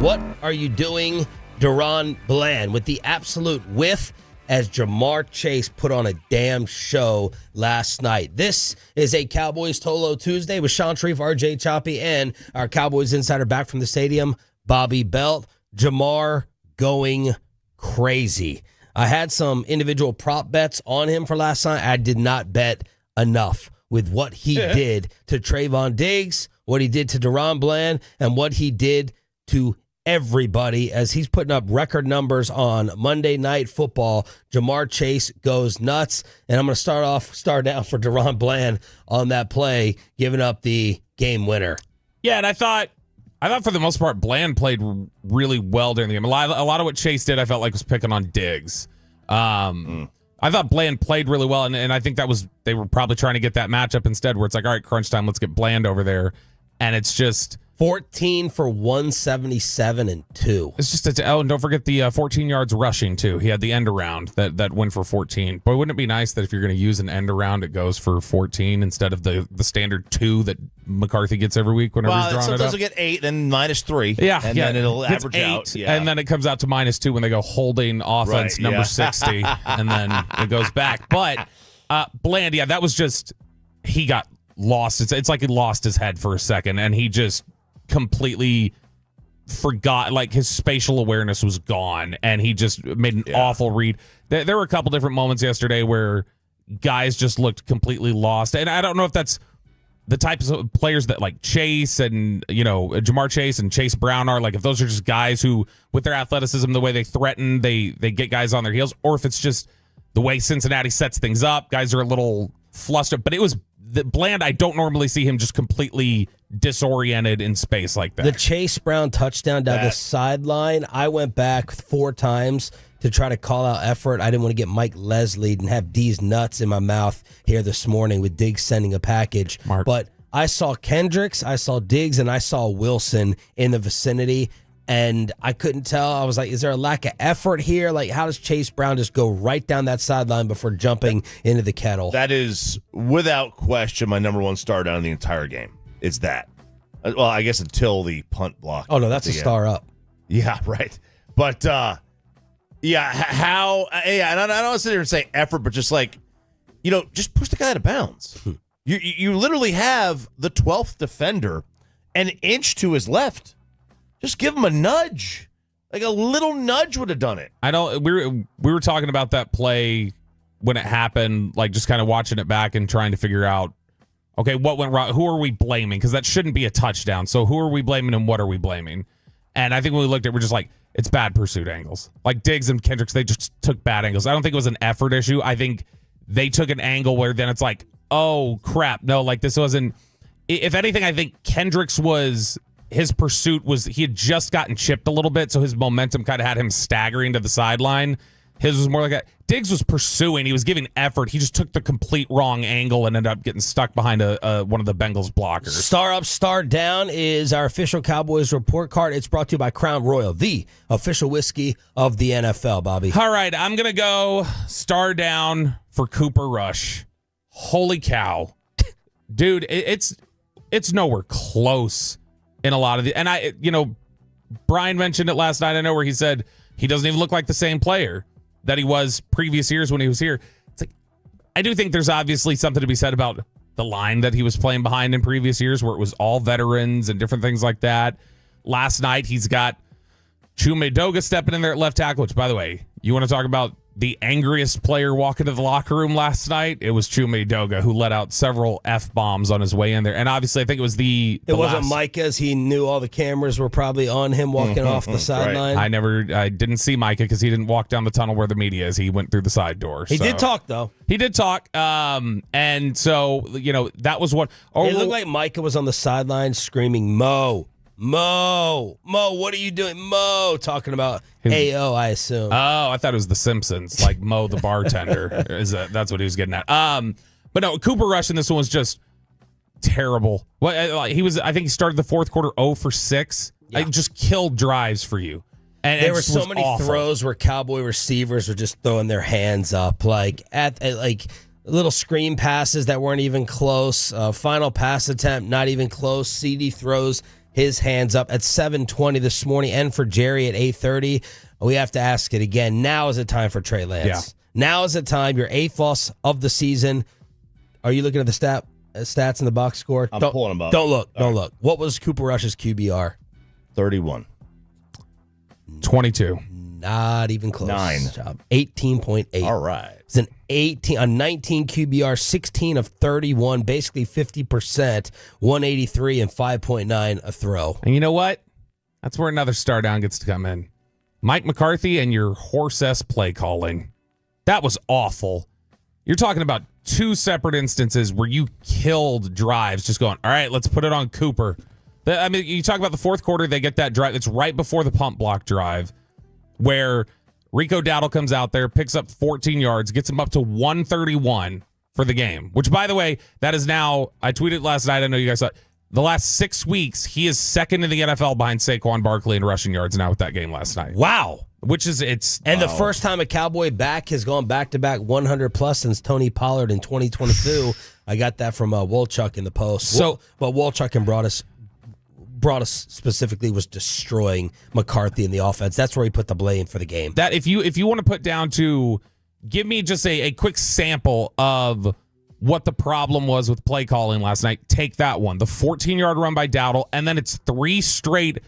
What are you doing, Deron Bland, with the absolute whiff as Jamar Chase put on a damn show last night? This is a Cowboys Tolo Tuesday with Shan RJ Choppy and our Cowboys insider back from the stadium, Bobby Belt. Jamar going crazy. I had some individual prop bets on him for last night. I did not bet enough with what he did to Trayvon Diggs, what he did to Deron Bland, and what he did to everybody as he's putting up record numbers on Monday Night Football. Jamar Chase goes nuts, and I'm going to start down for Deron Bland on that play, giving up the game winner. Yeah, and I thought for the most part, Bland played really well during the game. A lot of what Chase did, I felt like was picking on Diggs. I thought Bland played really well, and I think they were probably trying to get that matchup instead, where it's like, all right, crunch time, let's get Bland over there, and it's just 14 for 177 and 2. It's just and don't forget the 14 yards rushing too. He had the end around that went for 14. Boy, wouldn't it be nice that if you're going to use an end around, it goes for 14 instead of the standard 2 that McCarthy gets every week whenever he's drawing it up. Sometimes you'll get 8, then -3. Yeah, and then it'll average 8, out. Yeah. And then it comes out to -2 when they go holding offense number 60, and then it goes back. But Bland, yeah, that was just he got lost. It's like he lost his head for a second, and he just completely forgot, like his spatial awareness was gone, and he just made an awful read. There were a couple different moments yesterday where guys just looked completely lost, and I don't know if that's the types of players that like Chase and Jamar Chase and Chase Brown are, like if those are just guys who with their athleticism, the way they threaten, they get guys on their heels, or if it's just the way Cincinnati sets things up, guys are a little flustered. But it was Bland, I don't normally see him just completely disoriented in space like that. The Chase Brown touchdown down the sideline, I went back 4 times to try to call out effort. I didn't want to get Mike Leslie and have D's nuts in my mouth here this morning with Diggs sending a package. But I saw Kendricks, I saw Diggs, and I saw Wilson in the vicinity, and I couldn't tell. I was like, is there a lack of effort here? Like, how does Chase Brown just go right down that sideline before jumping into the kettle? That is, without question, my number one star down the entire game. It's that. Well, I guess until the punt block. Oh, no, that's a star up. Yeah, right. But, and I don't want to sit here and say effort, but just like, just push the guy out of bounds. You literally have the 12th defender an inch to his left. Just give him a nudge. Like a little nudge would have done it. We were talking about that play when it happened, like just kind of watching it back and trying to figure out, okay, what went wrong? Who are we blaming? Because that shouldn't be a touchdown. So who are we blaming and what are we blaming? And I think when we looked at it, we're just like, it's bad pursuit angles. Like Diggs and Kendricks, they just took bad angles. I don't think it was an effort issue. I think they took an angle where then it's like, oh, crap. No, like this wasn't. If anything, I think Kendricks his pursuit was, he had just gotten chipped a little bit, so his momentum kind of had him staggering to the sideline. His was more like that. Diggs was pursuing. He was giving effort. He just took the complete wrong angle and ended up getting stuck behind one of the Bengals blockers. Star up, star down is our official Cowboys report card. It's brought to you by Crown Royal, the official whiskey of the NFL, Bobby. All right, I'm going to go star down for Cooper Rush. Holy cow. Dude, it's nowhere close in a lot of the, and Brian mentioned it last night, I know, where he said he doesn't even look like the same player that he was previous years when he was here. It's like, I do think there's obviously something to be said about the line that he was playing behind in previous years, where it was all veterans and different things like that. Last night, he's got Chume Doga stepping in there at left tackle, which, by the way, you want to talk about the angriest player walking to the locker room last night? It was Chume Doga, who let out several F-bombs on his way in there. And obviously, I think it was it wasn't Micah's. He knew all the cameras were probably on him walking off the sideline. Right. I didn't see Micah because he didn't walk down the tunnel where the media is. He went through the side door. He did talk, though. He did talk. And so, that was what. It looked like Micah was on the sideline screaming, Mo, what are you doing? Mo, talking about AO, I assume. Oh, I thought it was the Simpsons, like Mo the bartender. That's what he was getting at. But no, Cooper Rush in this one was just terrible. I think he started the fourth quarter 0 for 6. Yeah. Just killed drives for you. And there were so many throws where Cowboy receivers were just throwing their hands up, like Little screen passes that weren't even close. Final pass attempt, not even close. CD throws his hands up at 7:20 this morning, and for Jerry at 8:30. We have to ask it again. Now is the time for Trey Lance. Yeah. Now is the time. Your 8th loss of the season. Are you looking at the stats in the box score? I'm pulling them up. Don't look. Don't look. What was Cooper Rush's QBR? 31. 22. Not even close. 9. 18.8. All right. It's an 19 QBR, 16 of 31, basically 50%, 183 and 5.9 a throw. And you know what? That's where another star down gets to come in. Mike McCarthy and your horse-ass play calling. That was awful. You're talking about 2 separate instances where you killed drives just going, all right, let's put it on Cooper. I mean, you talk about the fourth quarter, they get that drive. It's right before the pump block drive where Rico Dowdle comes out there, picks up 14 yards, gets him up to 131 for the game, which, by the way, that is now, I tweeted last night, I know you guys saw it, the last 6 weeks, he is second in the NFL behind Saquon Barkley in rushing yards now with that game last night. Wow. Which is, it's... And the first time a Cowboy back has gone back-to-back 100-plus since Tony Pollard in 2022. I got that from Wolchuk in the post. So, but Wolchuk and brought us specifically was destroying McCarthy in the offense. That's where he put the blame for the game. That if you want to put down to, give me just a quick sample of what the problem was with play calling last night, take that one. The 14-yard run by Dowdle, and then it's 3 straight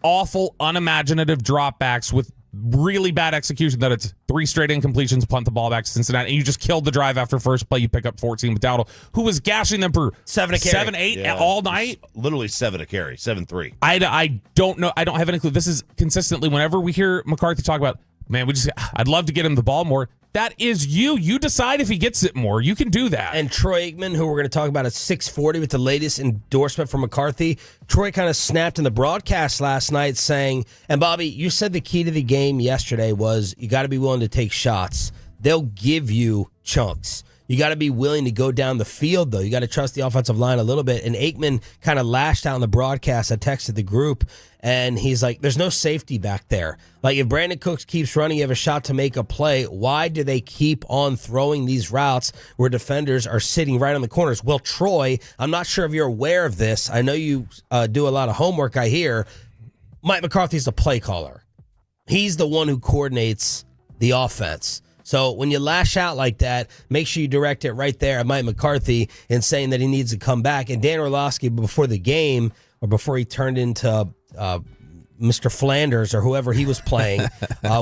awful, unimaginative dropbacks with really bad execution. That it's 3 straight incompletions, punt the ball back to Cincinnati, and you just killed the drive after first play. You pick up 14 with Dowdle, who was gashing them for 7 8 all night. Literally 7 a carry, 7-3. I don't know. I don't have any clue. This is consistently whenever we hear McCarthy talk about, man, I'd love to get him the ball more. That is you. You decide if he gets it more. You can do that. And Troy Aikman, who we're going to talk about at 6:40 with the latest endorsement from McCarthy, Troy kind of snapped in the broadcast last night saying, and Bobby, you said the key to the game yesterday was you got to be willing to take shots. They'll give you chunks. You got to be willing to go down the field, though. You got to trust the offensive line a little bit. And Aikman kind of lashed out in the broadcast. I texted the group, and he's like, there's no safety back there. Like, if Brandon Cooks keeps running, you have a shot to make a play. Why do they keep on throwing these routes where defenders are sitting right on the corners? Well, Troy, I'm not sure if you're aware of this. I know you do a lot of homework, I hear. Mike McCarthy's the play caller. He's the one who coordinates the offense. So when you lash out like that, make sure you direct it right there at Mike McCarthy and saying that he needs to come back. And Dan Orlovsky, before the game, or before he turned into Mr. Flanders or whoever he was playing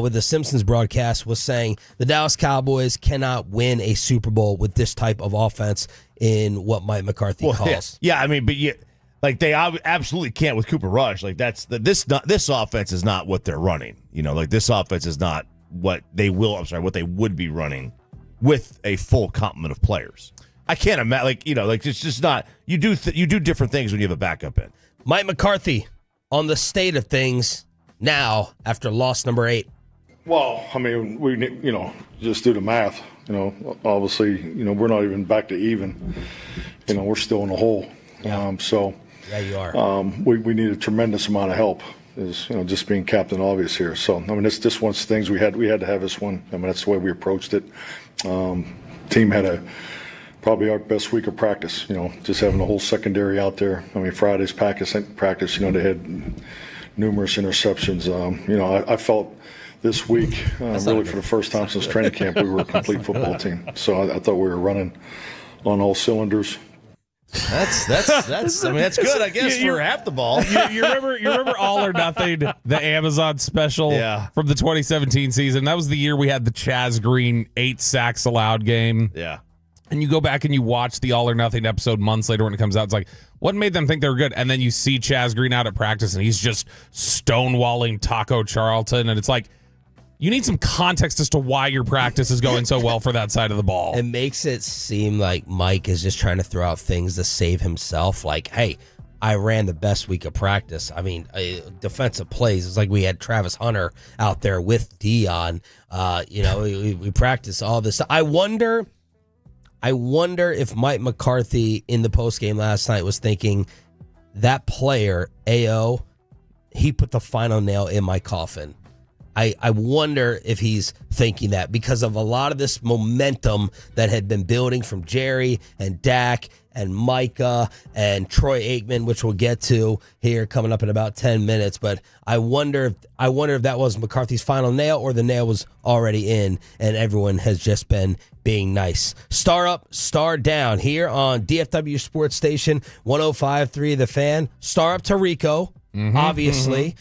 with the Simpsons broadcast, was saying the Dallas Cowboys cannot win a Super Bowl with this type of offense in what Mike McCarthy calls. Yeah, I mean, but they absolutely can't with Cooper Rush. Like, this offense is not what they're running. You know, like, this offense is not what they would be running with a full complement of players. I can't imagine, it's just not. You do different things when you have a backup in. Mike McCarthy on the state of things now after loss number 8. Well, I mean, we just do the math. Obviously, we're not even back to even. We're still in the hole. Yeah. Yeah, you are. We need a tremendous amount of help. Is just being Captain Obvious here. So I mean, this one's things we had to have this one. I mean, that's the way we approached it. Team had probably our best week of practice. Just having the whole secondary out there. I mean, Friday's practice. They had numerous interceptions. I felt this week really for the first time since training camp we were a complete football team. So I thought we were running on all cylinders. That's good, I guess, for half the ball. You remember All or Nothing, the Amazon special from the 2017 season? That was the year we had the Chaz Green 8 sacks allowed game. Yeah. And you go back and you watch the All or Nothing episode months later when it comes out. It's like, what made them think they were good? And then you see Chaz Green out at practice and he's just stonewalling Taco Charlton. And it's like, you need some context as to why your practice is going so well for that side of the ball. It makes it seem like Mike is just trying to throw out things to save himself. Like, hey, I ran the best week of practice. I mean, defensive plays. It's like we had Travis Hunter out there with Dion. We practiced all this. I wonder if Mike McCarthy in the postgame last night was thinking that player, AO, he put the final nail in my coffin. I wonder if he's thinking that because of a lot of this momentum that had been building from Jerry and Dak and Micah and Troy Aikman, which we'll get to here coming up in about 10 minutes. But I wonder if that was McCarthy's final nail or the nail was already in and everyone has just been being nice. Star up, star down here on DFW Sports Station 105.3 The Fan. Star up to Rico, obviously.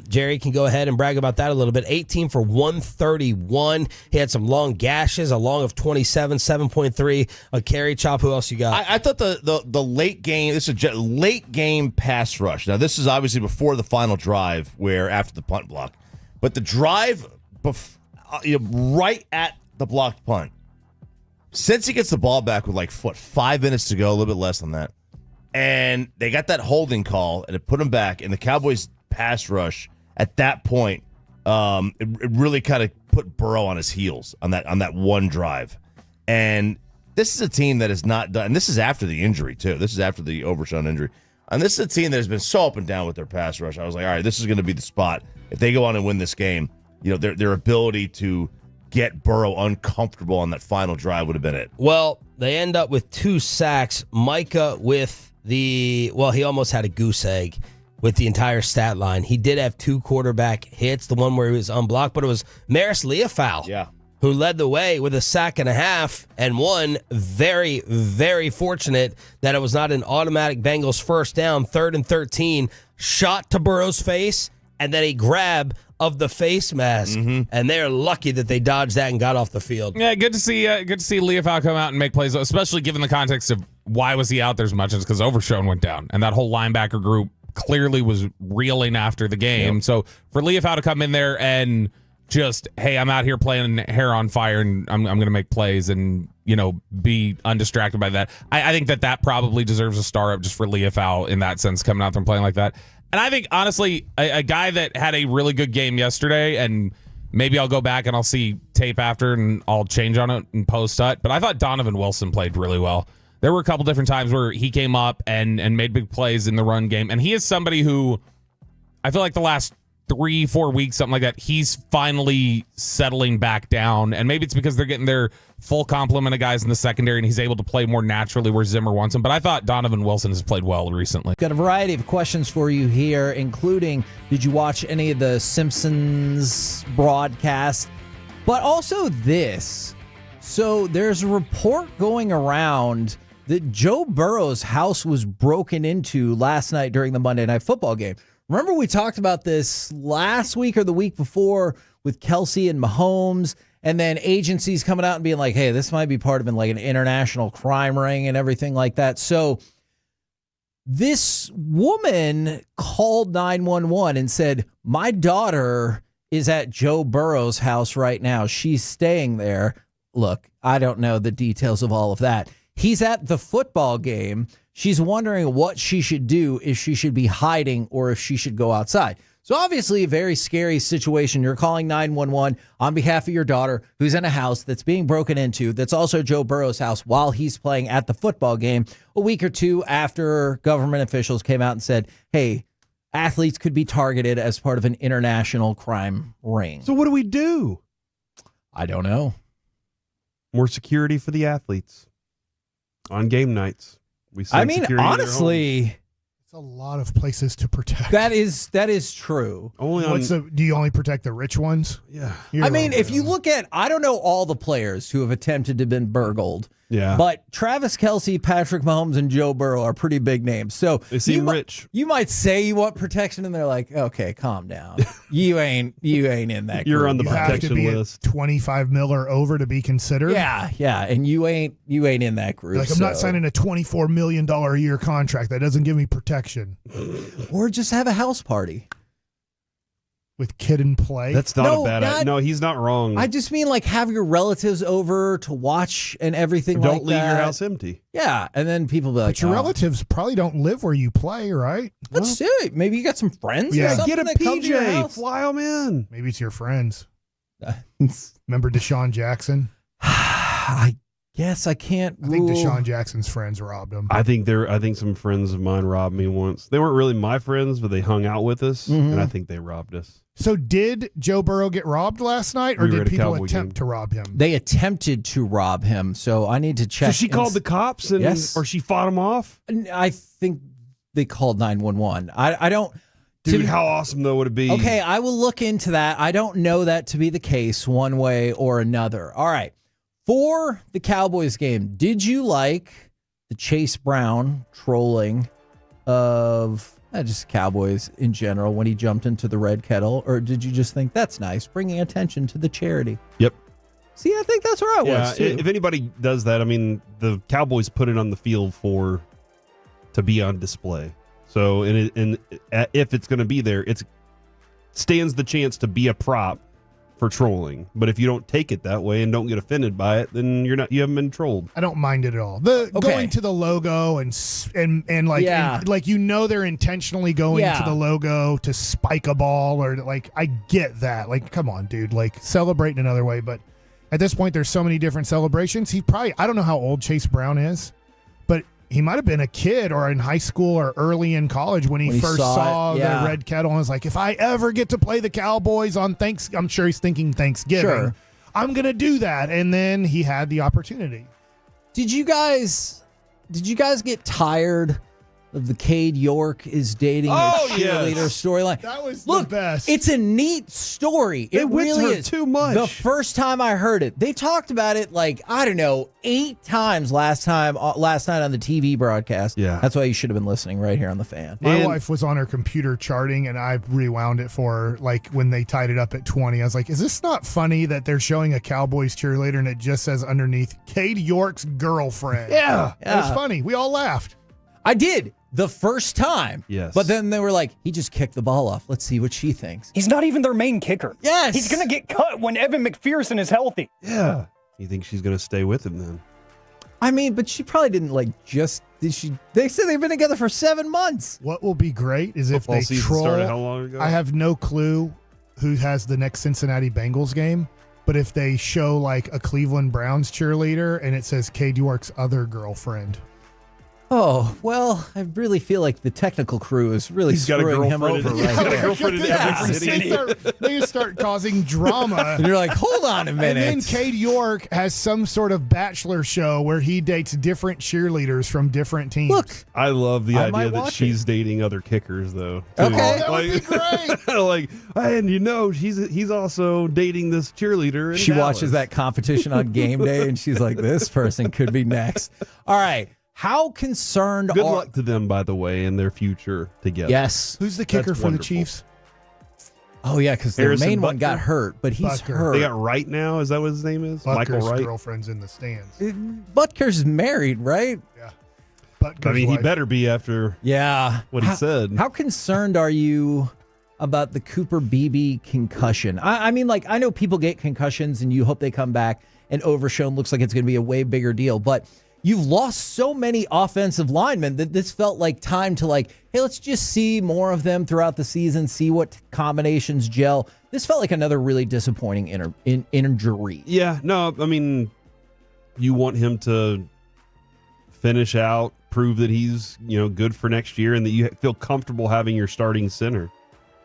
Jerry can go ahead and brag about that a little bit. 18 for 131. He had some long gashes, a long of 27, 7.3, a carry chop. Who else you got? I thought the late game, this is a late game pass rush. Now, this is obviously before the final drive where after the punt block. But the drive right at the blocked punt, since he gets the ball back with 5 minutes to go, a little bit less than that, and they got that holding call, and it put him back, and the Cowboys pass rush at that point, it really kind of put Burrow on his heels on that one drive. And this is a team that has not done, and this is after the injury too. This is after the Overshown injury. And this is a team that has been so up and down with their pass rush. I was like, all right, this is going to be the spot. If they go on and win this game, their ability to get Burrow uncomfortable on that final drive would have been it. Well, they end up with 2 sacks. Micah with he almost had a goose egg with the entire stat line. He did have 2 quarterback hits, the one where he was unblocked, but it was Maris Leofau who led the way with a sack and a half, and one very, very fortunate that it was not an automatic Bengals first down, 3rd and 13, shot to Burrow's face, and then a grab of the face mask, and they're lucky that they dodged that and got off the field. Yeah, good to see Leofau come out and make plays, especially given the context of why was he out there as much as because Overshown went down, and that whole linebacker group clearly was reeling after the game. Yep. So for Leofau to come in there and just, hey, I'm out here playing hair on fire and I'm going to make plays and, be undistracted by that. I think that probably deserves a star up just for Leofau in that sense, coming out there and playing like that. And I think, honestly, a guy that had a really good game yesterday, and maybe I'll go back and I'll see tape after and I'll change on it and post it, but I thought Donovan Wilson played really well. There were a couple different times where he came up and made big plays in the run game. And he is somebody who I feel like the last 3-4 weeks, something like that, he's finally settling back down. And maybe it's because they're getting their full complement of guys in the secondary and he's able to play more naturally where Zimmer wants him. But I thought Donovan Wilson has played well recently. Got a variety of questions for you here, including did you watch any of the Simpsons broadcast? But also this. So there's a report going around that Joe Burrow's house was broken into last night during the Monday Night Football game. Remember we talked about this last week or the week before with Kelsey and Mahomes, and then agencies coming out and being like, hey, this might be part of an international crime ring and everything like that. So this woman called 911 and said, my daughter is at Joe Burrow's house right now. She's staying there. Look, I don't know the details of all of that. He's at the football game. She's wondering what she should do, if she should be hiding or if she should go outside. So obviously a very scary situation. You're calling 911 on behalf of your daughter who's in a house that's being broken into. That's also Joe Burrow's house while he's playing at the football game a week or two after government officials came out and said, hey, athletes could be targeted as part of an international crime ring. So what do we do? I don't know. More security for the athletes on game nights. Honestly, it's a lot of places to protect. That is true. Do you only protect the rich ones? Yeah. If you look at, I don't know all the players who have attempted to have been burgled. Yeah. But Travis Kelce, Patrick Mahomes, and Joe Burrow are pretty big names. So they seem rich. You might say you want protection, and they're like, okay, calm down. You ain't in that group. You're on the you protection have to be list. At 25 mil or over to be considered. Yeah, and you ain't in that group. I'm not signing a $24 million a year contract. That doesn't give me protection. Or just have a house party. With kid and play? That's not a bad idea. No, he's not wrong. I just mean have your relatives over to watch and everything like that. Don't leave your house empty. Yeah, and then people be like, but your relatives probably don't live where you play, right? Let's do it. Maybe you got some friends. Yeah, or get a that come to your house. PJ, fly them in. Maybe it's your friends. Remember Deshaun Jackson? I guess I can't I think rule. Deshaun Jackson's friends robbed him. I think some friends of mine robbed me once. They weren't really my friends, but they hung out with us, and I think they robbed us. So did Joe Burrow get robbed last night, or We were did at a people Cowboy attempt game. to rob him? They attempted to rob him, so I need to check. So she called the cops, and Yes. or she fought him off? I think they called 911. I don't. Dude, how awesome, though, would it be? Okay, I will look into that. I don't know that to be the case one way or another. All right. For the Cowboys game, did you like the Chase Brown trolling of just Cowboys in general when he jumped into the red kettle? Or did you just think that's nice, bringing attention to the charity? Yep. See, I think that's where I Yeah, was, too. if anybody does that, I mean, the Cowboys put it on the field to be on display. So, if it's going to be there, it stands the chance to be a prop for trolling. But if you don't take it that way and don't get offended by it, then you haven't been trolled. I don't mind it at all. Going to the logo and they're intentionally going to the logo to spike a ball or like I get that. Like, come on, dude. Like, celebrate in another way. But at this point, there's so many different celebrations. I don't know how old Chase Brown is, but he might have been a kid or in high school or early in college when he first saw the red kettle and was like, if I ever get to play the Cowboys on I'm sure he's thinking Thanksgiving. Sure. I'm going to do that. And then he had the opportunity. Did you guys get tired of the Cade York is dating a cheerleader storyline? That was the best. It's a neat story. It really is. Too much. The first time I heard it, they talked about it 8 times last night on the TV broadcast. Yeah. That's why you should have been listening right here on the Fan. My wife was on her computer charting, and I rewound it for her, when they tied it up at 20. I was like, is this not funny that they're showing a Cowboys cheerleader and it just says underneath, Cade York's girlfriend? Yeah. It was funny. We all laughed. I did the first time. Yes. But then they were like, he just kicked the ball off. Let's see what she thinks. He's not even their main kicker. Yes. He's going to get cut when Evan McPherson is healthy. Yeah. You think she's going to stay with him then? I mean, but she probably didn't did she? They said they've been together for 7 months. What will be great is Football if they season troll. started how long ago? I have no clue who has the next Cincinnati Bengals game, but if they show a Cleveland Browns cheerleader and it says Cade York's other girlfriend. Oh, well, I really feel like the technical crew is really screwing him over right He's got a there. girlfriend in every city. They start causing drama. And you're like, hold on a minute. And then Cade York has some sort of bachelor show where he dates different cheerleaders from different teams. Look, I love the I might idea that watch she's dating other kickers, though. Too. Okay. That would be great. And he's also dating this cheerleader. In she Dallas. watches that competition on game day, and she's like, this person could be next. All right. How concerned Good are... luck to them, by the way, in their future together. Yes. Who's the kicker That's for wonderful. the Chiefs? Oh, yeah, because their Harrison main one Butker? got hurt, but he's Butker. hurt. They got Wright now. Is that what his name is? Butker's Michael Wright. girlfriend's in the stands. Butker's married, right? Yeah. Butker's I mean, he wife. better be after Yeah. what he said. How concerned are you about the Cooper Beebe concussion? I mean, I know people get concussions and you hope they come back, and Overshown looks like it's going to be a way bigger deal, but you've lost so many offensive linemen that this felt like time to hey, let's just see more of them throughout the season, see what combinations gel. This felt like another really disappointing injury. Yeah, no, I mean, you want him to finish out, prove that he's good for next year, and that you feel comfortable having your starting center.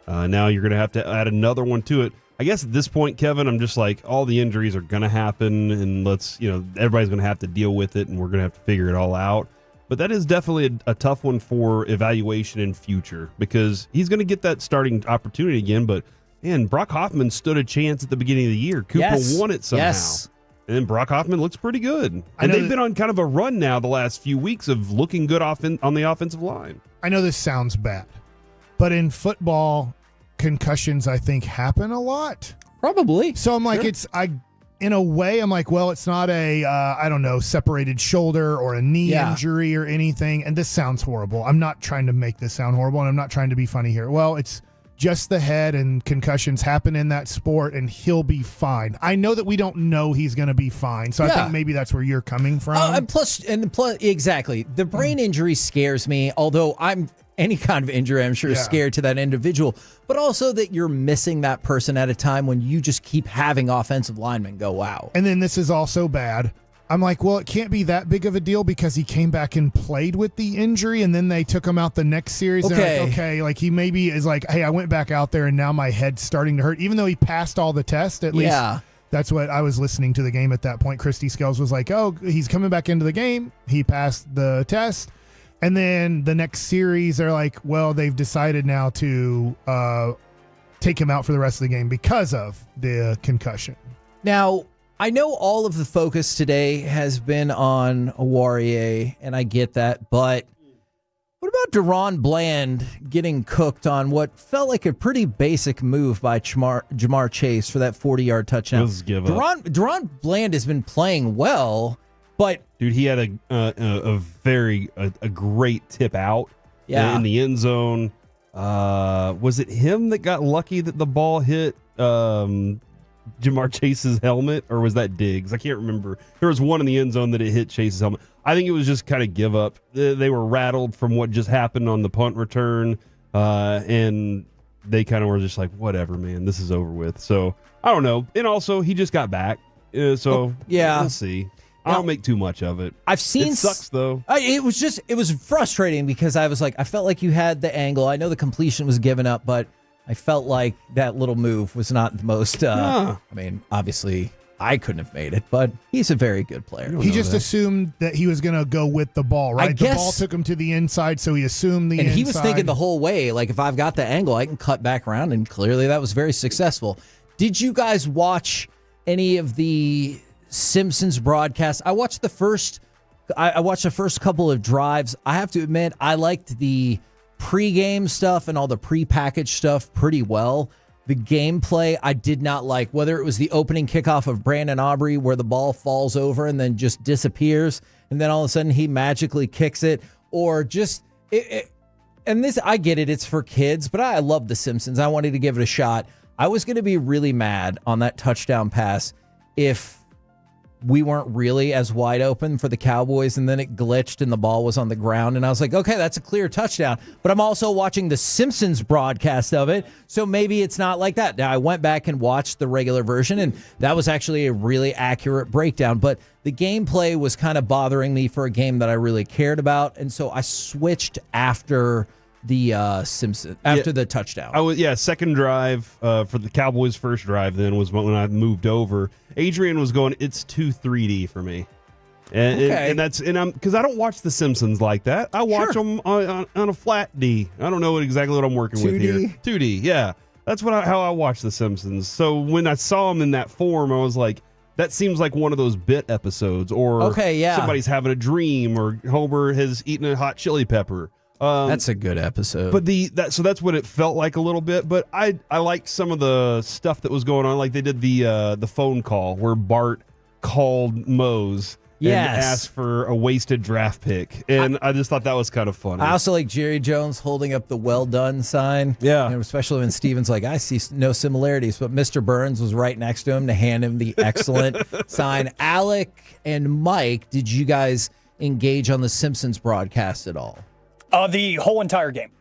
Now you're going to have to add another one to it. I guess at this point, Kevin, I'm just all the injuries are going to happen, and everybody's going to have to deal with it, and we're going to have to figure it all out. But that is definitely a tough one for evaluation in future, because he's going to get that starting opportunity again. But man, Brock Hoffman stood a chance at the beginning of the year. Cooper won it somehow. Yes. And then Brock Hoffman looks pretty good. And they've been on kind of a run now the last few weeks of looking good on the offensive line. I know this sounds bad, but in football, concussions, I think, happen a lot. Probably. So I'm like, in a way, I'm like, well, it's not a, separated shoulder or a knee injury or anything. And this sounds horrible. I'm not trying to make this sound horrible, and I'm not trying to be funny here. Well, it's just the head, and concussions happen in that sport, and he'll be fine. I know that we don't know he's going to be fine. So I think maybe that's where you're coming from. And plus, exactly. The brain injury scares me, although any kind of injury, I'm sure, is scared to that individual, but also that you're missing that person at a time when you just keep having offensive linemen go out. And then this is also bad. I'm like, well, it can't be that big of a deal because he came back and played with the injury, and then they took him out the next series. Okay. Like, okay, like he maybe is like, hey, I went back out there and now my head's starting to hurt, even though he passed all the tests. At least that's what I was listening to the game at that point. Christy Scales was like, oh, he's coming back into the game. He passed the test. And then the next series, they're like, well, they've decided now to take him out for the rest of the game because of the concussion. Now, I know all of the focus today has been on Awarie, and I get that, but what about Deron Bland getting cooked on what felt like a pretty basic move by Jamar Chase for that 40-yard touchdown? Let's give up. Deron Bland has been playing well, but dude, he had a great tip out in the end zone. Was it him that got lucky that the ball hit Jamar Chase's helmet, or was that Diggs? I can't remember. There was one in the end zone that it hit Chase's helmet. I think it was just kind of give up. They were rattled from what just happened on the punt return, and they kind of were just like, whatever, man, this is over with. So I don't know. And also, he just got back, so we'll see. I don't make too much of it. I've seen it sucks though. It was frustrating because I was like, I felt like you had the angle. I know the completion was given up, but I felt like that little move was not the most. I mean, obviously, I couldn't have made it, but he's a very good player. He just assumed that he was going to go with the ball, right? The ball took him to the inside, so he assumed the inside. And he was thinking the whole way, like, if I've got the angle, I can cut back around, and clearly that was very successful. Did you guys watch any of the Simpsons broadcasts? I watched the first couple of drives. I have to admit, I liked the pre-game stuff and all the pre-packaged stuff pretty well. The gameplay I did not like, whether it was the opening kickoff of Brandon Aubrey where the ball falls over and then just disappears, and then all of a sudden he magically kicks it, or just and this, I get it, it's for kids, but I love The Simpsons. I wanted to give it a shot. I was going to be really mad on that touchdown pass if we weren't really as wide open for the Cowboys, and then it glitched and the ball was on the ground, and I was like, okay, that's a clear touchdown. But I'm also watching the Simpsons broadcast of it, so maybe it's not like that. Now, I went back and watched the regular version, and that was actually a really accurate breakdown, but the gameplay was kind of bothering me for a game that I really cared about, and so I switched after the Simpsons, after the touchdown. Second drive for the Cowboys' first drive then was when I moved over. Adrian was going, it's too 3D for me. And I'm because I don't watch The Simpsons like that. I watch them on a flat D. I don't know exactly what I'm working with here. 2D, yeah. That's how I watch The Simpsons. So when I saw them in that form, I was like, that seems like one of those bit episodes, or somebody's having a dream, or Homer has eaten a hot chili pepper. That's a good episode. But so that's what it felt like a little bit. But I liked some of the stuff that was going on. Like they did the phone call where Bart called Mose and asked for a wasted draft pick, and I just thought that was kind of funny. I also like Jerry Jones holding up the "well done" sign. Yeah, especially when Steven's like, I see no similarities, but Mr. Burns was right next to him to hand him the excellent sign. Alec and Mike, did you guys engage on the Simpsons broadcast at all? The whole entire game.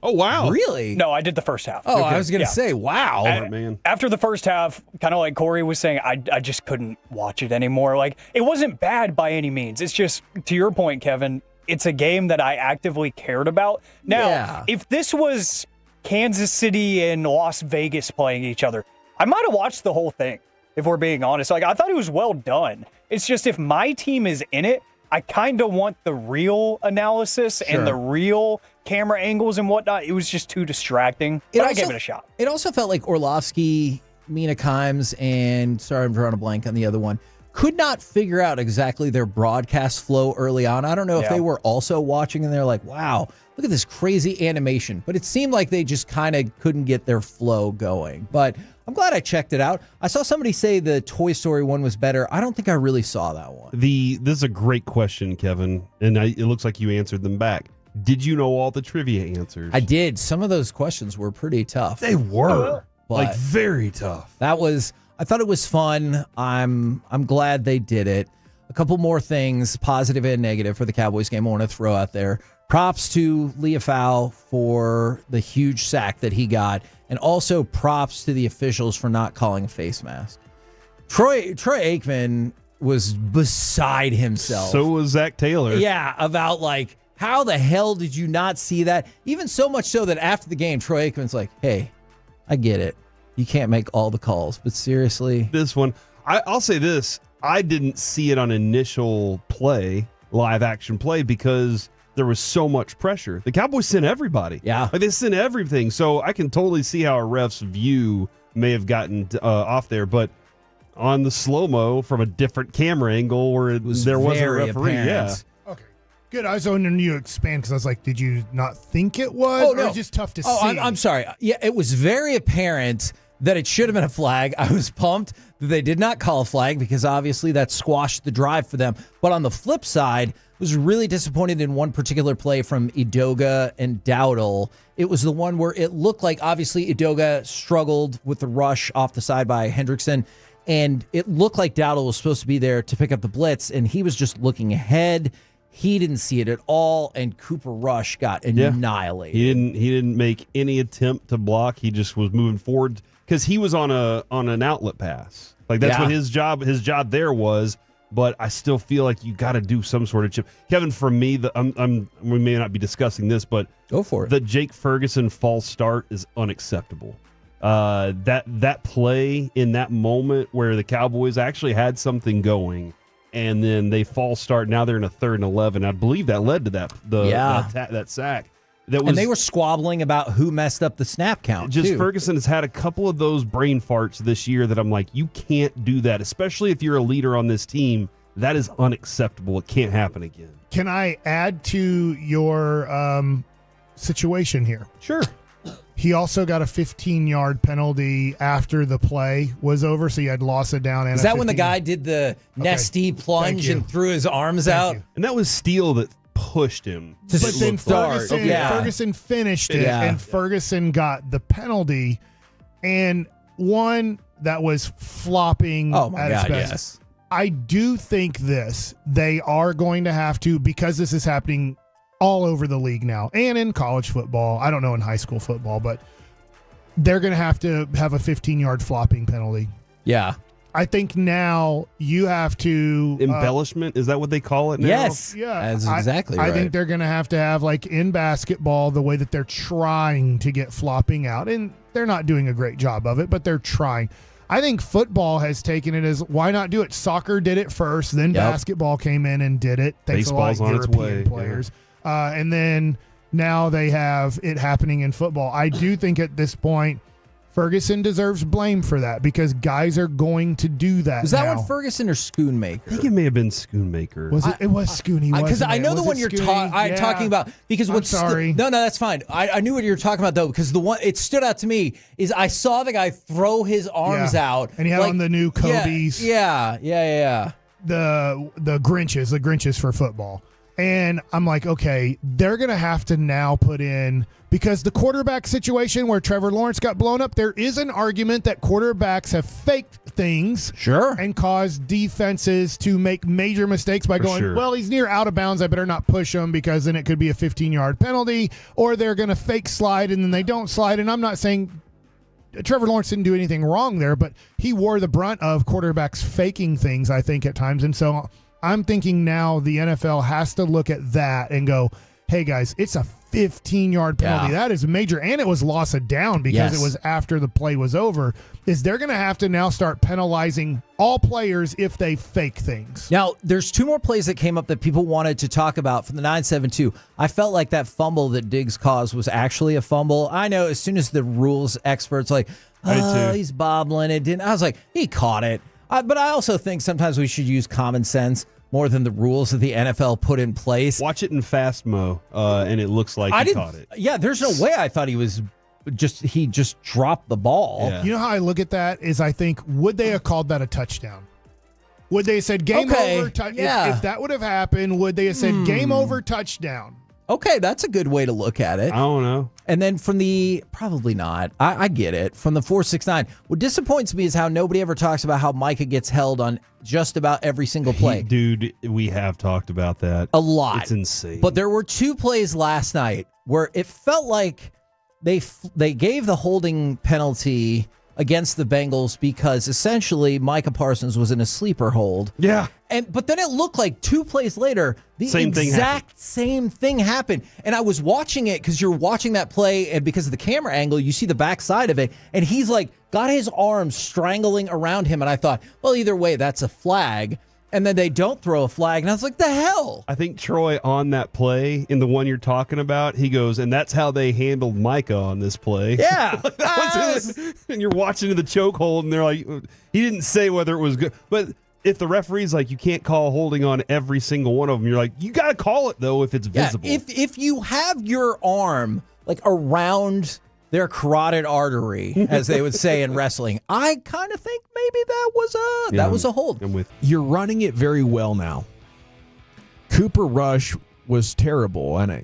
Oh, wow. Really? No, I did the first half. Oh, okay. I was going to say, wow. Man. After the first half, kind of like Corey was saying, I just couldn't watch it anymore. Like, it wasn't bad by any means. It's just, to your point, Kevin, it's a game that I actively cared about. Now, if this was Kansas City and Las Vegas playing each other, I might have watched the whole thing, if we're being honest. Like, I thought it was well done. It's just if my team is in it, I kind of want the real analysis and the real camera angles and whatnot. It was just too distracting, but I gave it a shot. It also felt like Orlovsky, Mina Kimes, and sorry, I'm drawing a blank on the other one, could not figure out exactly their broadcast flow early on. I don't know if they were also watching and they're like, wow, look at this crazy animation. But it seemed like they just kind of couldn't get their flow going. But I'm glad I checked it out. I saw somebody say the Toy Story one was better. I don't think I really saw that one. This is a great question, Kevin, and it looks like you answered them back. Did you know all the trivia answers? I did. Some of those questions were pretty tough. They were like very tough. I thought it was fun. I'm glad they did it. A couple more things, positive and negative, for the Cowboys game I want to throw out there. Props to Leafau for the huge sack that he got, and also props to the officials for not calling a face mask. Troy Aikman, was beside himself. So was Zach Taylor. Yeah, about like, how the hell did you not see that? Even so much so that after the game, Troy Aikman's like, hey, I get it. You can't make all the calls, but seriously. This one, I'll say this. I didn't see it on initial play, live action play, because there was so much pressure. The Cowboys sent everybody. Yeah. Like, they sent everything. So I can totally see how a ref's view may have gotten off there. But on the slow-mo from a different camera angle where there was a referee. Apparent. Yeah. Okay. Good. I was hoping you expand because I was like, did you not think it was? Oh, or no. it was just tough to see? I'm sorry. Yeah, it was very apparent that it should have been a flag. I was pumped that they did not call a flag because obviously that squashed the drive for them. But on the flip side, was really disappointed in one particular play from Edoga and Dowdle. It was the one where it looked like obviously Edoga struggled with the rush off the side by Hendrickson, and it looked like Dowdle was supposed to be there to pick up the blitz, and he was just looking ahead. He didn't see it at all, and Cooper Rush got annihilated. He didn't make any attempt to block. He just was moving forward because he was on an outlet pass. Like, that's what his job there was. But I still feel like you got to do some sort of chip. Kevin, for me, we may not be discussing this, but go for it. The Jake Ferguson false start is unacceptable. That play in that moment where the Cowboys actually had something going, and then they false start. Now they're in a 3rd and 11. I believe that led to that sack. And they were squabbling about who messed up the snap count. Ferguson has had a couple of those brain farts this year that I'm like, you can't do that, especially if you're a leader on this team. That is unacceptable. It can't happen again. Can I add to your situation here? Sure. He also got a 15-yard penalty after the play was over, so you had loss of down. Is that when the guy did the nasty plunge and threw his arms out? And that was Steele that pushed him. But then Ferguson finished it, and Ferguson got the penalty, and one that was flopping at its best. Yes. I do think they are going to have to, because this is happening all over the league now and in college football. I don't know in high school football, but they're going to have a 15-yard flopping penalty. Yeah. I think now you have to embellishment. Is that what they call it now? Yes. Yeah. That's exactly right. I think they're going to have like in basketball, the way that they're trying to get flopping out, and they're not doing a great job of it, but they're trying. I think football has taken it as, why not do it? Soccer did it first, then basketball came in and did it. Thanks Baseball's a lot, on its European way. players. And then now they have it happening in football. I do think at this point, Ferguson deserves blame for that because guys are going to do that. Was that one Ferguson or Schoonmaker? I think it may have been Schoonmaker. Was it? It was Schooney. Because I know the one you're talking about. Because I'm sorry. No, that's fine. I knew what you were talking about though, because the one it stood out to me is I saw the guy throw his arms out, and he had on the new Kobe's. Yeah. The Grinches for football. And I'm like, okay, they're going to have to now put in, because the quarterback situation where Trevor Lawrence got blown up, there is an argument that quarterbacks have faked things and caused defenses to make major mistakes by going, well, he's near out of bounds, I better not push him because then it could be a 15-yard penalty, or they're going to fake slide and then they don't slide. And I'm not saying Trevor Lawrence didn't do anything wrong there, but he wore the brunt of quarterbacks faking things, I think, at times. And so I'm thinking now the NFL has to look at that and go, hey, guys, it's a 15-yard penalty. That is major, and it was loss of down because it was after the play was over. They're going to have to now start penalizing all players if they fake things. Now, there's two more plays that came up that people wanted to talk about from the 9-7-2. I felt like that fumble that Diggs caused was actually a fumble. I know as soon as the rules experts like, he's bobbling, it didn't. I was like, he caught it. But I also think sometimes we should use common sense more than the rules that the NFL put in place. Watch it in fast mo, and it looks like he caught it. Yeah, there's no way I thought he just dropped the ball. Yeah. You know how I look at that is I think, would they have called that a touchdown? Would they have said game over? If that would have happened, would they have said game over touchdown? Okay, that's a good way to look at it. I don't know. And then from the, probably not, I get it, from the 4-6-9, what disappoints me is how nobody ever talks about how Micah gets held on just about every single play. Dude, we have talked about that. A lot. It's insane. But there were two plays last night where it felt like they gave the holding penalty against the Bengals because essentially Micah Parsons was in a sleeper hold. Yeah. But then it looked like 2 plays later, the exact same thing happened. And I was watching it because you're watching that play, and because of the camera angle, you see the backside of it, and he's like got his arms strangling around him. And I thought, well, either way, that's a flag. And then they don't throw a flag, and I was like, the hell? I think Troy on that play, in the one you're talking about, he goes, and that's how they handled Micah on this play. Yeah. And you're watching the chokehold, and they're like, he didn't say whether it was good. But if the referee's like, you can't call holding on every single one of them, you're like, you got to call it, though, if it's visible. If you have your arm like around their carotid artery, as they would say in wrestling, I kind of think maybe that was a hold. I'm with You're running it very well now. Cooper Rush was terrible, and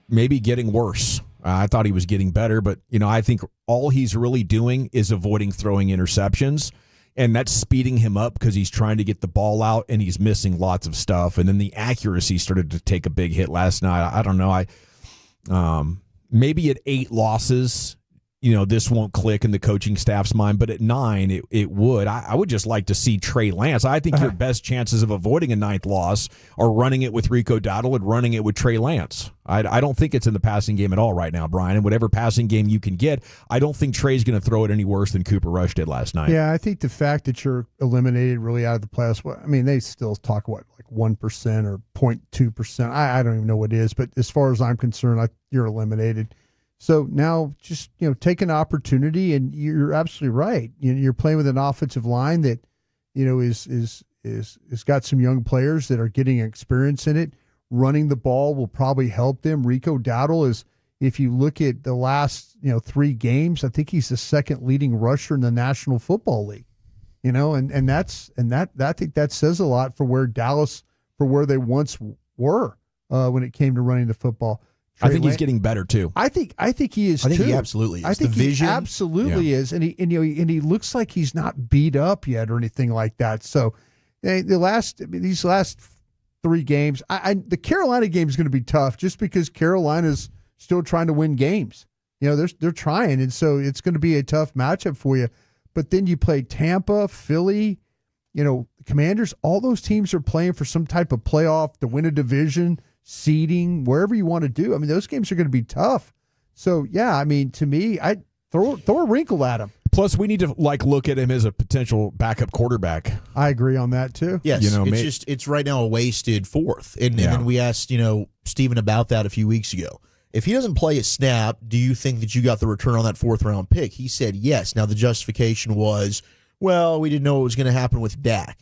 maybe getting worse. I thought he was getting better, but I think all he's really doing is avoiding throwing interceptions, and that's speeding him up because he's trying to get the ball out and he's missing lots of stuff. And then the accuracy started to take a big hit last night. I don't know. Maybe at 8 losses, this won't click in the coaching staff's mind, but at 9, it would. I would just like to see Trey Lance. I think your best chances of avoiding a 9th loss are running it with Rico Dowdle and running it with Trey Lance. I don't think it's in the passing game at all right now, Brian. And whatever passing game you can get, I don't think Trey's going to throw it any worse than Cooper Rush did last night. Yeah, I think the fact that you're eliminated really out of the playoffs, they still talk like 1% or 0.2%. I don't even know what it is, but as far as I'm concerned, you're eliminated. So now just, take an opportunity, and you're absolutely right. You're playing with an offensive line that, is got some young players that are getting experience in it. Running the ball will probably help them. Rico Dowdle is, if you look at the last, 3 games, I think he's the 2nd leading rusher in the National Football League. And I think that says a lot for where they once were when it came to running the football. I think he's getting better too. I think he is. I think too. he absolutely is. I think he absolutely is, and he looks like he's not beat up yet or anything like that. So, these last 3 games, the Carolina game is going to be tough, just because Carolina's still trying to win games. They're trying, and so it's going to be a tough matchup for you. But then you play Tampa, Philly, Commanders. All those teams are playing for some type of playoff to win a division. Seeding, wherever you want to do. Those games are going to be tough. So, yeah, to me, I throw a wrinkle at him. Plus, we need to look at him as a potential backup quarterback. I agree on that too. Yes, it's right now a wasted 4th. And then we asked, Steven about that a few weeks ago. If he doesn't play a snap, do you think that you got the return on that 4th round pick? He said yes. Now the justification was, well, we didn't know what was going to happen with Dak.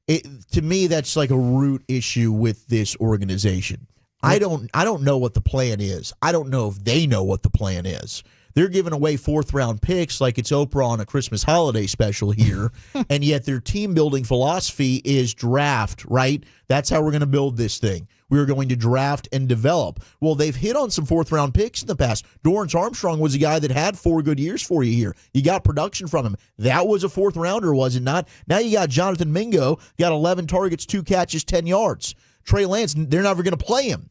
To me, that's like a root issue with this organization. I don't know what the plan is. I don't know if they know what the plan is. They're giving away 4th-round picks like it's Oprah on a Christmas holiday special here, and yet their team-building philosophy is draft, right? That's how we're going to build this thing. We're going to draft and develop. Well, they've hit on some 4th-round picks in the past. Dorrance Armstrong was a guy that had 4 good years for you here. You got production from him. That was a 4th-rounder, was it not? Now you got Jonathan Mingo, got 11 targets, 2 catches, 10 yards. Trey Lance, they're never going to play him.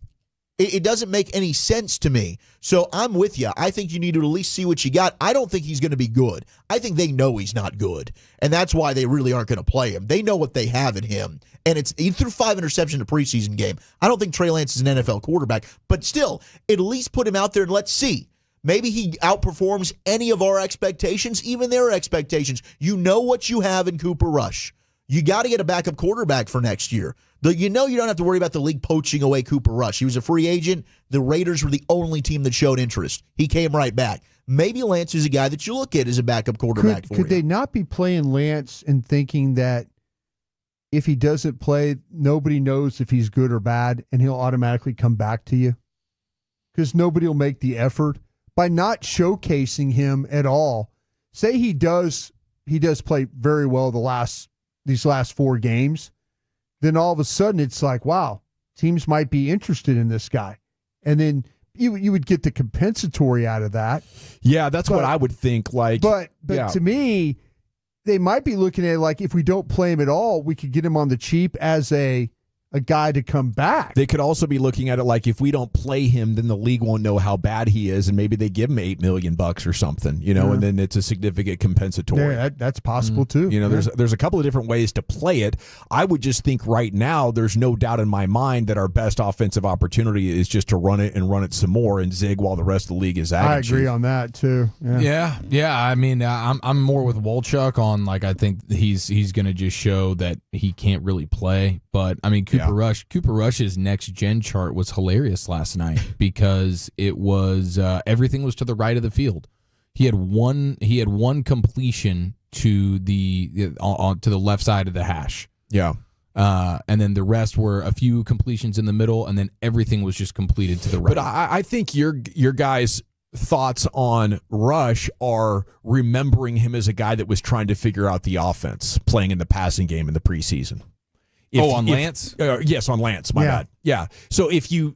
It doesn't make any sense to me. So I'm with you. I think you need to at least see what you got. I don't think he's going to be good. I think they know he's not good, and that's why they really aren't going to play him. They know what they have in him, and he threw 5 interceptions in a preseason game. I don't think Trey Lance is an NFL quarterback, but still, at least put him out there and let's see. Maybe he outperforms any of our expectations, even their expectations. You know what you have in Cooper Rush. You got to get a backup quarterback for next year. You don't have to worry about the league poaching away Cooper Rush. He was a free agent. The Raiders were the only team that showed interest. He came right back. Maybe Lance is a guy that you look at as a backup quarterback for you. Could they not be playing Lance and thinking that if he doesn't play, nobody knows if he's good or bad, and he'll automatically come back to you? Because nobody will make the effort. By not showcasing him at all, say he does play very well these last 4 games, then all of a sudden it's like, wow, teams might be interested in this guy. And then you would get the compensatory out of that. Yeah, that's what I would think. But to me, they might be looking at it like, if we don't play him at all, we could get him on the cheap as a a guy to come back. They could also be looking at it like, if we don't play him, then the league won't know how bad he is, and maybe they give him $8 million or something, and then it's a significant compensatory. Yeah, that's possible too. There's a couple of different ways to play it. I would just think right now there's no doubt in my mind that our best offensive opportunity is just to run it and run it some more and zig while the rest of the league is at it. I agree on that too. Yeah. I mean, I'm more with Wolchuk on, like, I think he's going to just show that he can't really play. But I mean, Cooper Rush's next gen chart was hilarious last night because it was everything was to the right of the field. He had one completion to the left side of the hash. Yeah. And then the rest were a few completions in the middle, and then everything was just completed to the right. But I think your guys' thoughts on Rush are remembering him as a guy that was trying to figure out the offense, playing in the passing game in the preseason. Lance? Yes, on Lance. My bad. Yeah. So if you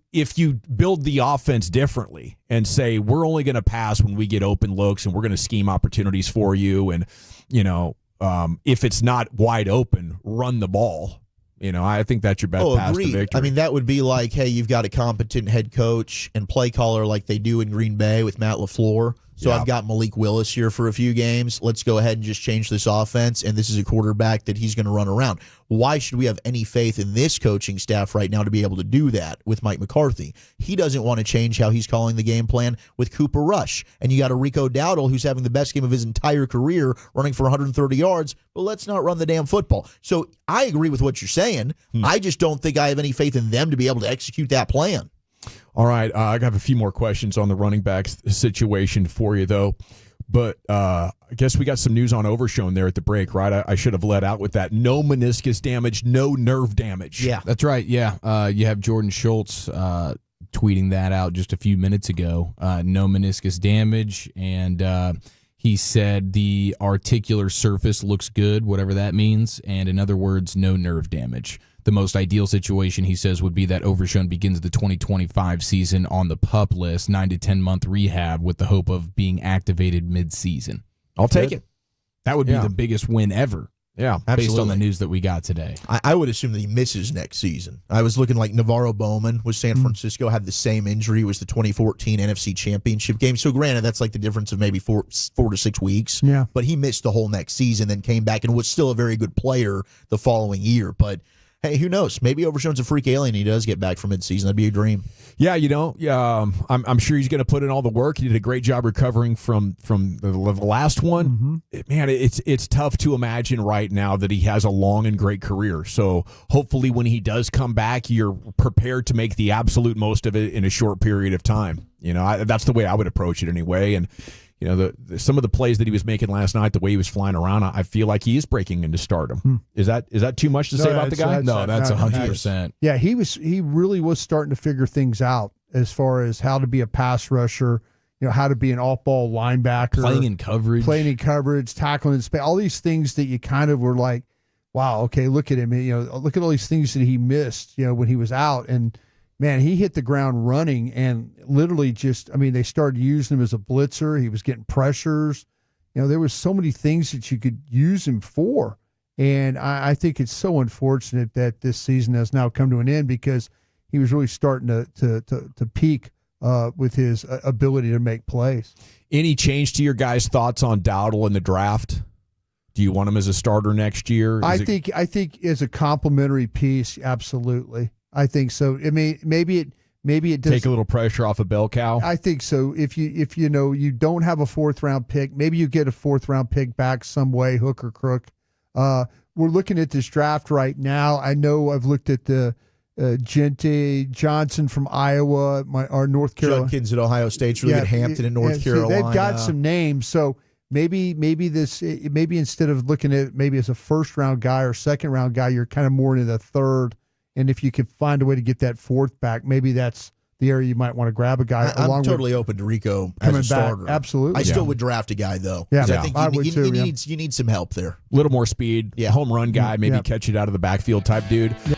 build the offense differently and say we're only going to pass when we get open looks and we're going to scheme opportunities for you, and if it's not wide open, run the ball. I think that's your best path to victory. I mean, that would be like, hey, you've got a competent head coach and play caller like they do in Green Bay with Matt LaFleur. So I've got Malik Willis here for a few games. Let's go ahead and just change this offense, and this is a quarterback that he's going to run around. Why should we have any faith in this coaching staff right now to be able to do that with Mike McCarthy? He doesn't want to change how he's calling the game plan with Cooper Rush. And you got a Rico Dowdle who's having the best game of his entire career, running for 130 yards, but let's not run the damn football. So I agree with what you're saying. I just don't think I have any faith in them to be able to execute that plan. All right, I have a few more questions on the running backs situation for you, though. But I guess we got some news on Overshown there at the break, right? I should have let out with that. No meniscus damage, no nerve damage. Yeah, that's right. Yeah, you have Jordan Schultz tweeting that out just a few minutes ago. No meniscus damage, and he said the articular surface looks good, whatever that means, and in other words, no nerve damage. The most ideal situation, he says, would be that Overshown begins the 2025 season on the PUP list, 9 to 10 month rehab with the hope of being activated mid-season. I'll take it. That would be the biggest win ever. Yeah, based on the news that we got today. I would assume that he misses next season. I was looking like Navarro Bowman with San Francisco, had the same injury. It was the 2014 NFC Championship game. So granted, that's like the difference of maybe 4 to 6 weeks. Yeah. But he missed the whole next season, then came back and was still a very good player the following year. But hey, who knows? Maybe Overshown's a freak alien. He does get back from midseason. That'd be a dream. Yeah, I'm sure he's going to put in all the work. He did a great job recovering from the last one. Man, it's tough to imagine right now that he has a long and great career. So hopefully when he does come back, you're prepared to make the absolute most of it in a short period of time. That's the way I would approach it anyway. And some of the plays that he was making last night, the way he was flying around, I feel like he is breaking into stardom. Is that too much to say about the guy? No, that's 100%. Yeah, he really was starting to figure things out as far as how to be a pass rusher, how to be an off-ball linebacker, playing in coverage, tackling in space, all these things that you kind of were like, wow, okay, look at him. Look at all these things that he missed, when he was out. And man, he hit the ground running and literally they started using him as a blitzer. He was getting pressures. There was so many things that you could use him for. And I think it's so unfortunate that this season has now come to an end because he was really starting to peak with his ability to make plays. Any change to your guys' thoughts on Dowdle in the draft? Do you want him as a starter next year? I think as a complimentary piece, absolutely. I think so. I mean, maybe it does take a little pressure off a bell cow. I think so. If you don't have a 4th round pick, maybe you get a 4th round pick back some way, hook or crook. We're looking at this draft right now. I know I've looked at the Gente Johnson from Iowa, our North Carolina. Judkins at Ohio State's really good. Hampton in North Carolina. So they've got some names. So maybe instead of looking at it maybe as a 1st round guy or 2nd round guy, you're kind of more into the 3rd. And if you could find a way to get that 4th back, maybe that's the area you might want to grab a guy. I'm totally open to Rico as a starter. Back. Absolutely. I still would draft a guy, though. Yeah, I think you need some help there. A little more speed, home run guy, maybe catch it out of the backfield type dude. Yeah.